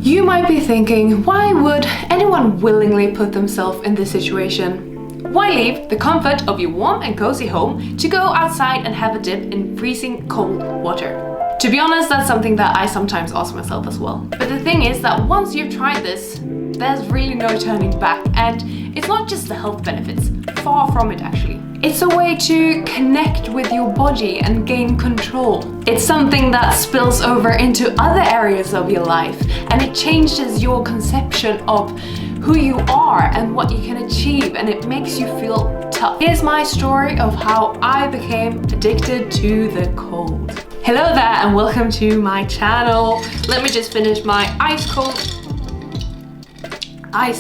You might be thinking, why would anyone willingly put themselves in this situation? Why leave the comfort of your warm and cozy home to go outside and have a dip in freezing cold water? To be honest, that's something that I sometimes ask myself as well. But the thing is that once you've tried this, there's really no turning back, and it's not just the health benefits, far from it actually. It's a way to connect with your body and gain control. It's something that spills over into other areas of your life, and it changes your conception of who you are and what you can achieve, and it makes you feel tough. Here's my story of how I became addicted to the cold. Hello there and welcome to my channel. Let me just finish my iced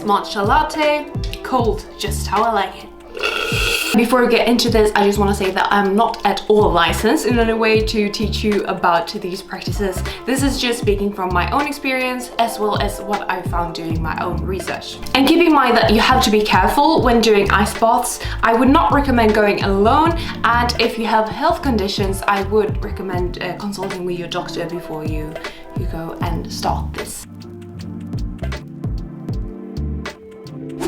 matcha latte. Cold, just how I like it. Before we get into this, I just want to say that I'm not at all licensed in any way to teach you about these practices. This is just speaking from my own experience as well as what I found doing my own research. And keep in mind that you have to be careful when doing ice baths. I would not recommend going alone, and if you have health conditions, I would recommend consulting with your doctor before you go and start this.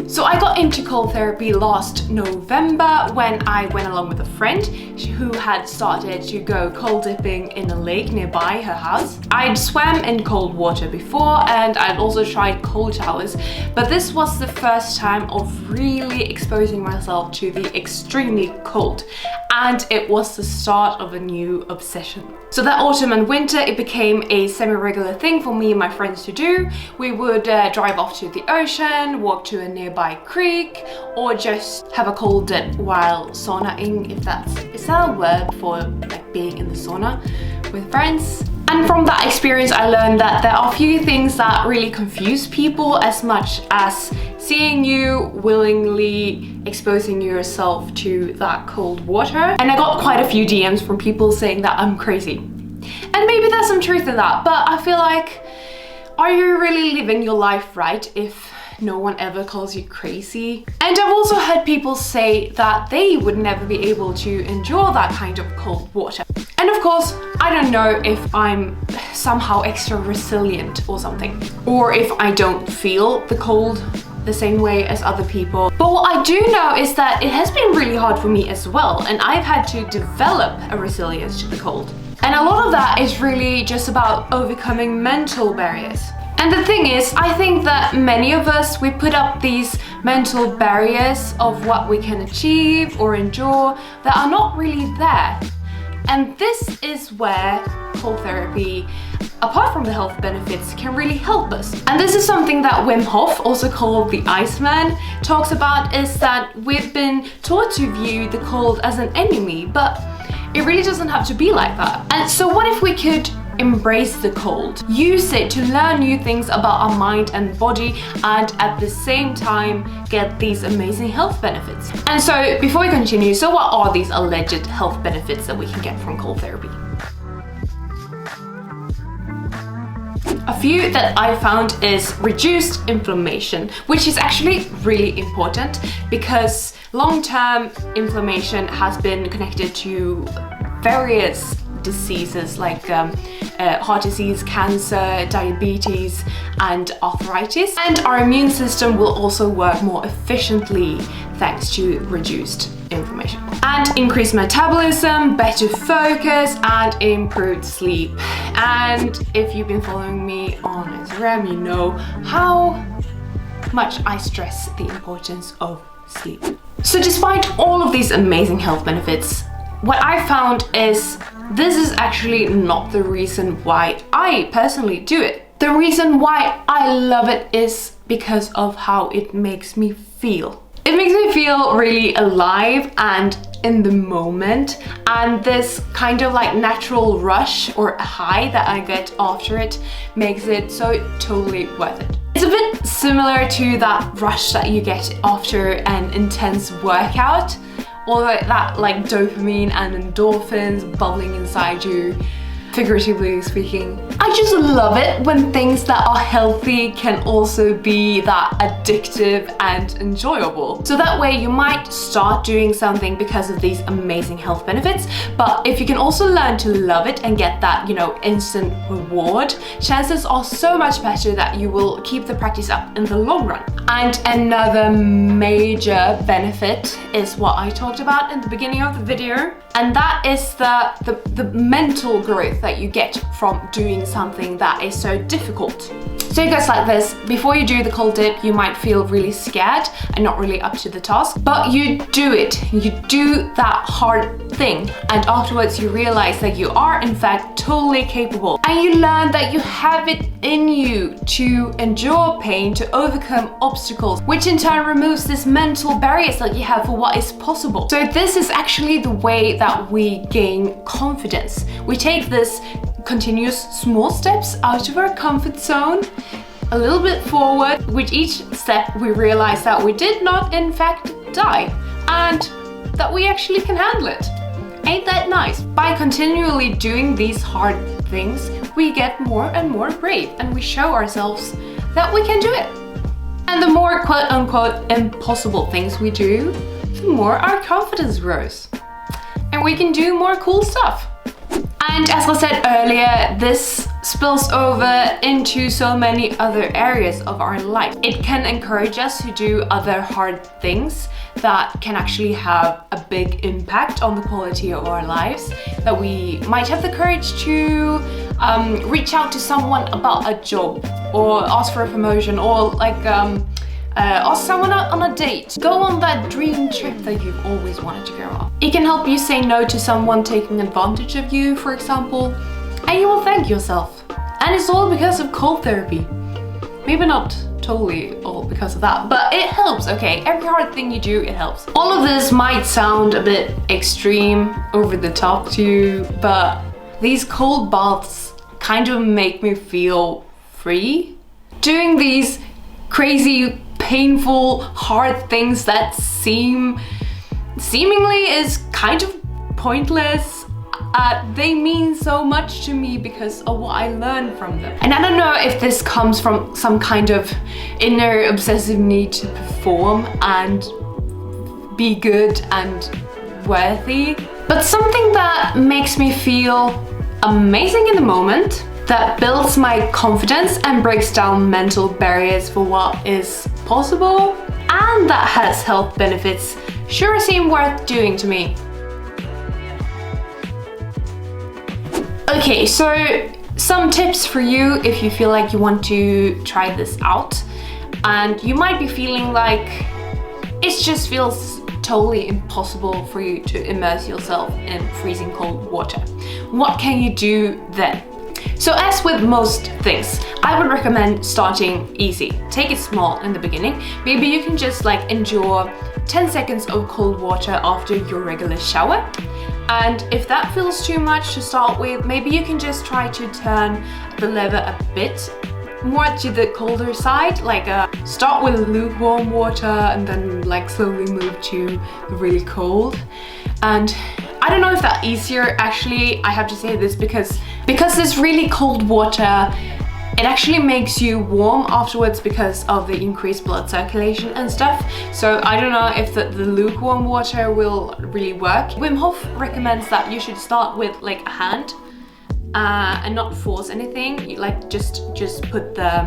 So I got into cold therapy last November when I went along with a friend who had started to go cold dipping in a lake nearby her house. I'd swam in cold water before and I'd also tried cold showers, but this was the first time of really exposing myself to the extremely cold, and it was the start of a new obsession. So that autumn and winter it became a semi-regular thing for me and my friends to do. We would drive off to the ocean, walk to a nearby creek, or just have a cold dip while saunaing, is that a word for like being in the sauna with friends? And from that experience I learned that there are a few things that really confuse people as much as seeing you willingly exposing yourself to that cold water. And I got quite a few DMs from people saying that I'm crazy. And maybe there's some truth in that, but I feel like, are you really living your life right if no one ever calls you crazy? And I've also heard people say that they would never be able to endure that kind of cold water. And of course, I don't know if I'm somehow extra resilient or something, or if I don't feel the cold the same way as other people. But what I do know is that it has been really hard for me as well, and I've had to develop a resilience to the cold. And a lot of that is really just about overcoming mental barriers. And the thing is, I think that many of us, we put up these mental barriers of what we can achieve or endure that are not really there. And this is where cold therapy, apart from the health benefits, can really help us. And this is something that Wim Hof, also called the Iceman, talks about, is that we've been taught to view the cold as an enemy, but it really doesn't have to be like that. And so what if we could embrace the cold, use it to learn new things about our mind and body, and at the same time get these amazing health benefits? And so before we continue, so what are these alleged health benefits that we can get from cold therapy? A few that I found is reduced inflammation, which is actually really important because long-term inflammation has been connected to various diseases like heart disease, cancer, diabetes, and arthritis. And our immune system will also work more efficiently thanks to reduced inflammation. And increased metabolism, better focus, and improved sleep. And if you've been following me on Instagram, you know how much I stress the importance of sleep. So despite all of these amazing health benefits, what I found is this is actually not the reason why I personally do it. The reason why I love it is because of how it makes me feel. It makes me feel really alive and in the moment, and this kind of like natural rush or high that I get after it makes it so totally worth it. It's a bit similar to that rush that you get after an intense workout, or that like dopamine and endorphins bubbling inside you. figuratively speaking. I just love it when things that are healthy can also be that addictive and enjoyable. So that way you might start doing something because of these amazing health benefits, but if you can also learn to love it and get that, you know, instant reward, chances are so much better that you will keep the practice up in the long run. And another major benefit is what I talked about in the beginning of the video, and that is the mental growth that you get from doing something that is so difficult. So it goes like this: before you do the cold dip, you might feel really scared and not really up to the task, but you do it. You do that hard thing, and afterwards you realize that you are in fact totally capable, and you learn that you have it in you to endure pain, to overcome obstacles, which in turn removes this mental barriers that you have for what is possible. So this is actually the way that we gain confidence. We take this continuous small steps out of our comfort zone, a little bit forward. With each step we realize that we did not in fact die, and that we actually can handle it. Ain't that nice? By continually doing these hard things, we get more and more brave, and we show ourselves that we can do it. And the more quote-unquote impossible things we do, the more our confidence grows, and we can do more cool stuff. And as I said earlier, this spills over into so many other areas of our life. It can encourage us to do other hard things that can actually have a big impact on the quality of our lives, that we might have the courage to reach out to someone about a job, or ask for a promotion, or like ask someone out on a date. Go on that dream trip that you've always wanted to go on. It can help you say no to someone taking advantage of you, for example, and you will thank yourself. And it's all because of cold therapy. Maybe not totally all because of that, but it helps, okay? Every hard thing you do, it helps. All of this might sound a bit extreme, over the top to you, but these cold baths kind of make me feel free. Doing these crazy, painful, hard things that seemingly is kind of pointless, they mean so much to me because of what I learned from them. And I don't know if this comes from some kind of inner obsessive need to perform and be good and worthy, but something that makes me feel amazing in the moment, that builds my confidence and breaks down mental barriers for what is possible, and that has health benefits, sure seem worth doing to me. Okay, so some tips for you if you feel like you want to try this out and you might be feeling like it just feels totally impossible for you to immerse yourself in freezing cold water. What can you do then? So as with most things, I would recommend starting easy. Take it small in the beginning. Maybe you can just like endure 10 seconds of cold water after your regular shower. And if that feels too much to start with, maybe you can just try to turn the lever a bit more to the colder side, like start with lukewarm water and then like slowly move to the really cold. And I don't know if that's easier, actually. I have to say this because this really cold water, it actually makes you warm afterwards because of the increased blood circulation and stuff. So I don't know if the lukewarm water will really work. Wim Hof recommends that you should start with like a hand and not force anything. Like just put the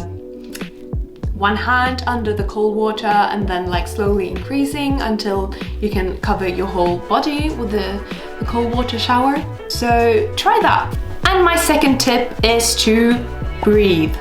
one hand under the cold water and then like slowly increasing until you can cover your whole body with the cold water shower. So try that. And my second tip is to breathe.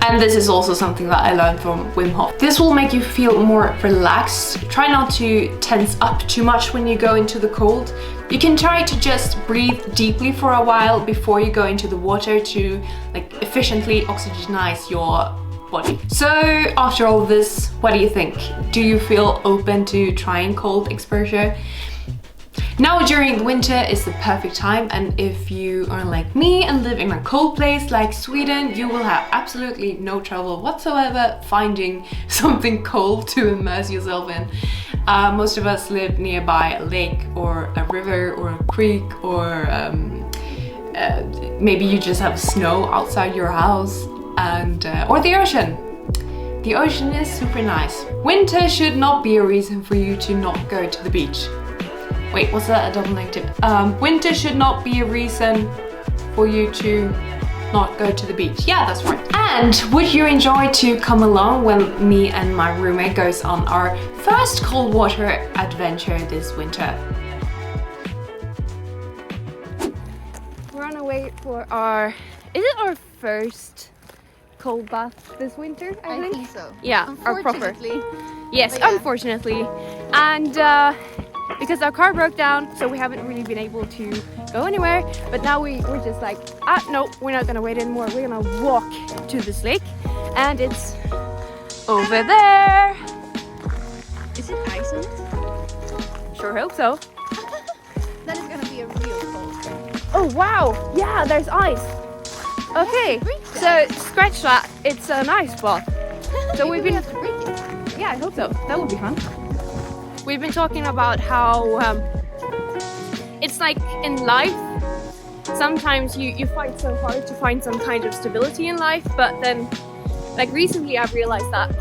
And this is also something that I learned from Wim Hof. This will make you feel more relaxed. Try not to tense up too much when you go into the cold. You can try to just breathe deeply for a while before you go into the water to like efficiently oxygenize your body. So after all this, what do you think? Do you feel open to trying cold exposure? Now during the winter is the perfect time, and if you are like me and live in a cold place like Sweden, you will have absolutely no trouble whatsoever finding something cold to immerse yourself in. Most of us live nearby a lake or a river or a creek or maybe you just have snow outside your house, and or the ocean. The ocean is super nice. Winter should not be a reason for you to not go to the beach. Wait, what's that? A double negative. Winter should not be a reason for you to not go to the beach. Yeah, that's right. And would you enjoy to come along when me and my roommate goes on our first cold water adventure this winter? We're on our way for is it our first cold bath this winter? I think so. Yeah, our proper. Yes, yeah. Unfortunately. And because our car broke down, so we haven't really been able to go anywhere. But now we're just like, no, we're not gonna wait anymore. We're gonna walk to this lake, and it's over there. Is it ice on it? Sure hope so. That is gonna be a real cold. Oh wow, yeah, there's ice. Okay, so scratch that. It's an ice spot. So we've been. have to break it. Yeah, I hope so. That would be fun. We've been talking about how it's like in life, sometimes you fight so hard to find some kind of stability in life, but then like recently I've realized that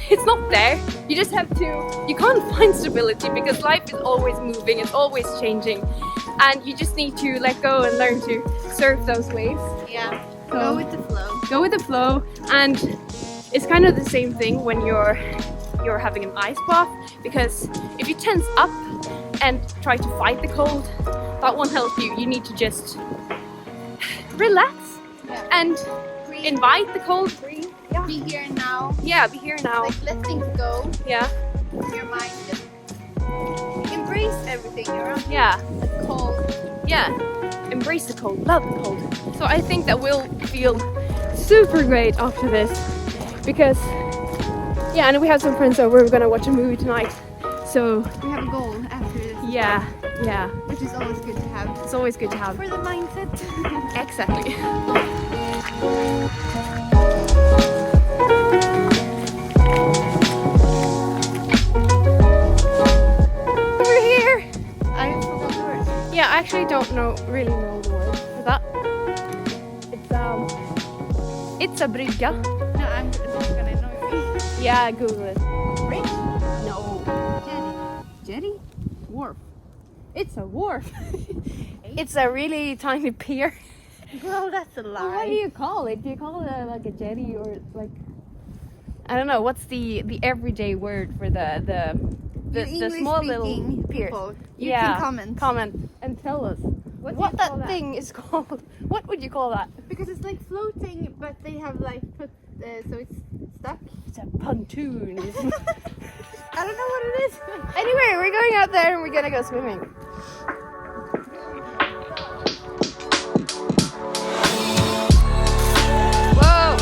it's not there. You just have to, you can't find stability because life is always moving, it's always changing, and you just need to let go and learn to surf those waves. Yeah, So- go with the flow. Go with the flow, and it's kind of the same thing when you're having an ice bath, because if you tense up and try to fight the cold, that won't help you. You need to just relax and Breathe. invite the cold. Breathe. Yeah. Be here and now. Yeah, be here now. Like let things go. Yeah. Your mind just embrace everything around. Yeah. The cold. Yeah. Embrace the cold. Love the cold. So I think that we'll feel super great after this, because yeah, and we have some friends over. We're gonna watch a movie tonight. So We have a goal after this. yeah, Which is always good to have. it's always good to have. For the mindset. Exactly. We're here. I forgot the word. Yeah, I actually don't really know the word for that. It's a brygga. No, I'm not gonna know. Yeah, Google it. Bridge? No. Jetty? Wharf. It's a wharf. It's a really tiny pier. Girl, that's a lie. What do you call it? Do you call it like a jetty, or like, I don't know, what's the everyday word for the small little pier? People, you Yeah, can comment and tell us What do what you call that that? thing is called. What would you call that? because it's like floating, but they have like put so it's stuck. It's a pontoon. I don't know what it is. Anyway, we're going out there and we're gonna go swimming. Whoa!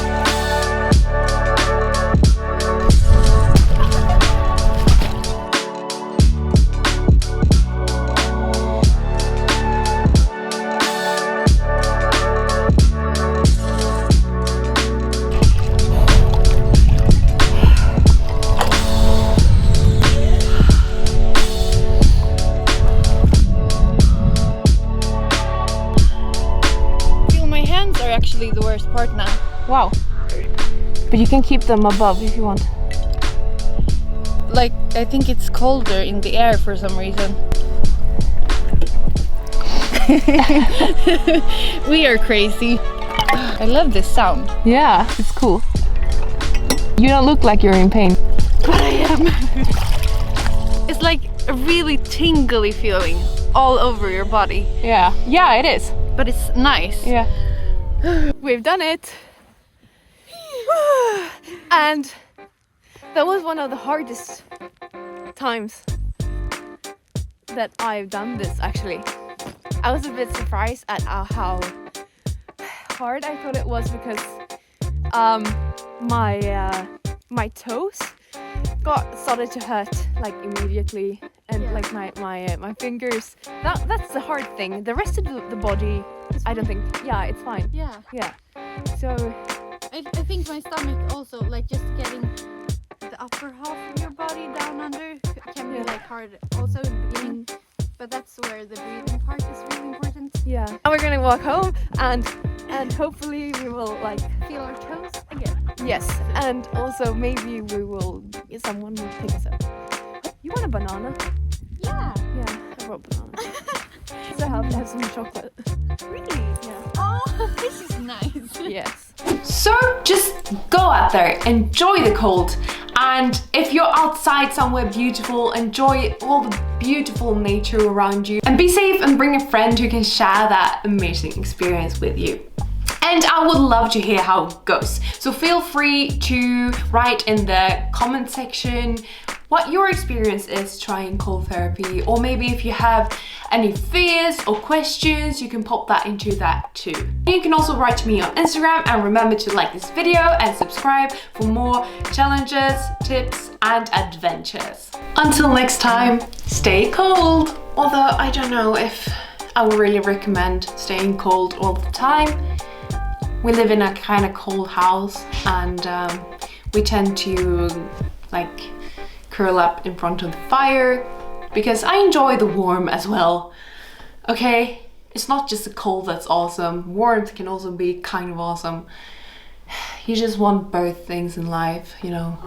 Feel my hands are actually the worst part now. Wow. But you can keep them above if you want. Like, I think it's colder in the air for some reason. We are crazy. I love this sound. Yeah, it's cool. You don't look like you're in pain. But I am. It's like a really tingly feeling all over your body. Yeah. Yeah, it is. But it's nice. Yeah. We've done it. And that was one of the hardest times that I've done this, actually. I was a bit surprised at how hard I thought it was, because my toes started to hurt like immediately, and like my fingers. That's the hard thing. The rest of the body, I don't think. Yeah, it's fine. Yeah. Yeah. So I think my stomach also, like just getting the upper half of your body down under can be like hard also in the beginning. but that's where the breathing part is really important. Yeah. And we're gonna walk home and hopefully we will like Feel our toes again. yes, and also maybe someone will pick us up. You want a banana? Yeah. Yeah, I brought banana. So I have some chocolate. Really? Yeah. Oh, this is nice. Yes. So just go out there, enjoy the cold, and if you're outside somewhere beautiful, enjoy all the beautiful nature around you, and be safe and bring a friend who can share that amazing experience with you. And I would love to hear how it goes. So feel free to write in the comment section what your experience is trying cold therapy, or maybe if you have any fears or questions, you can pop that into that too. You can also write to me on Instagram, and remember to like this video and subscribe for more challenges, tips and adventures. Until next time, stay cold. Although I don't know if I would really recommend staying cold all the time. We live in a kind of cold house, and we tend to like curl up in front of the fire because I enjoy the warm as well. Okay, it's not just the cold that's awesome. Warmth can also be kind of awesome. You just want both things in life, you know.